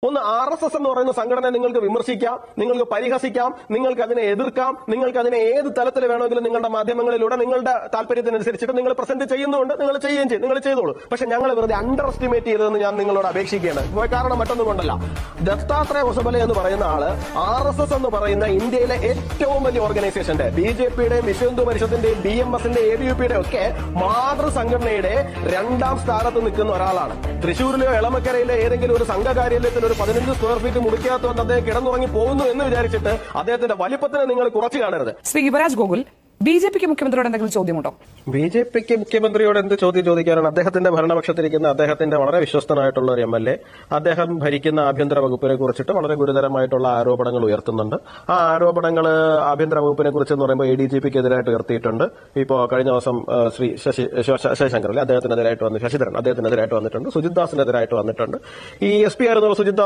ഒന്ന് RSS എന്ന് പറയുന്ന സംഘടനയെ നിങ്ങൾക്ക് വിമർശിക്കാം, നിങ്ങൾക്ക് പരിഹസിക്കാം, നിങ്ങൾക്ക് അതിനെ എതിർക്കാം, നിങ്ങൾക്ക് അതിനെ ഏത് തലത്തിൽ വേണമെങ്കിലും നിങ്ങളുടെ മാധ്യമങ്ങളിലൂടെ നിങ്ങളുടെ താല്പര്യത്തിനനുസരിച്ചിട്ട് നിങ്ങൾ പ്രസന്റ് ചെയ്യുന്നുണ്ട്, നിങ്ങൾ ചെയ്യുകയും ചെയ്യും, നിങ്ങൾ ചെയ്തോളൂ. പക്ഷെ ഞങ്ങൾ വെറുതെ അണ്ടർ എസ്റ്റിമേറ്റ് ചെയ്തതെന്ന് ഞാൻ നിങ്ങളോട് അപേക്ഷിക്കുകയാണ്. കാരണം മറ്റൊന്നും കൊണ്ടല്ല, ദത്താത്രേയ ഹൊസബലെ എന്ന് പറയുന്ന ആള് RSS എന്ന് പറയുന്ന ഇന്ത്യയിലെ ഏറ്റവും വലിയ ഓർഗനൈസേഷന്റെ BJPയുടെയും വിശ്വ ഹിന്ദു പരിഷത്തിന്റെയും BMSന്റെ ABUPയുടെ ഒക്കെ മാതൃസംഘടനയുടെ 2ാം സ്ഥാനത്ത് നിൽക്കുന്ന ഒരാളാണ്. തൃശ്ശൂരിലെയോ എളമക്കരയിലെ ഏതെങ്കിലും ഒരു സംഘകാര്യാലയത്തിൽ ഒരു 15 സ്ക്വയർ ഫീറ്റ് മുറിക്കാത്തതുകൊണ്ട് അദ്ദേഹം കിടന്നുറങ്ങി പോകുന്നു എന്ന് വിചാരിച്ചിട്ട് അദ്ദേഹത്തിന്റെ വലിപ്പത്തിനെ നിങ്ങൾ കുറച്ച് കാണരുത്. ശ്രീ യുവരാജ് ഗോകുൽ, BJPക്ക് മുഖ്യമന്ത്രിയോട് എന്തെങ്കിലും ചോദ്യമുണ്ടോ? BJPക്ക് മുഖ്യമന്ത്രിയോട് എന്ത് ചോദ്യം ചോദിക്കാനാണ്? അദ്ദേഹത്തിന്റെ ഭരണപക്ഷത്തിരിക്കുന്ന അദ്ദേഹത്തിന്റെ വളരെ വിശ്വസ്തനായിട്ടുള്ള ഒരു MLA അദ്ദേഹം ഭരിക്കുന്ന ആഭ്യന്തര വകുപ്പിനെ കുറിച്ചിട്ട് വളരെ ഗുരുതരമായിട്ടുള്ള ആരോപണങ്ങൾ ഉയർത്തുന്നുണ്ട്. ആ ആരോപണങ്ങൾ ആഭ്യന്തര വകുപ്പിനെ കുറിച്ച് എന്ന് പറയുമ്പോൾ ADGPക്ക് എതിരായിട്ട് ഉയർത്തിയിട്ടുണ്ട്. ഇപ്പോൾ കഴിഞ്ഞ ദിവസം ശ്രീ ശശിശങ്കർ അദ്ദേഹത്തിനെതിരായിട്ട് വന്നു, ശശിധരൻ അദ്ദേഹത്തിനെതിരായിട്ട് വന്നിട്ടുണ്ട്, സുജിത് ദാസിനെതിരായിട്ട് വന്നിട്ടുണ്ട്. ഈ SP ആയിരുന്ന സുജിത് ദാസ്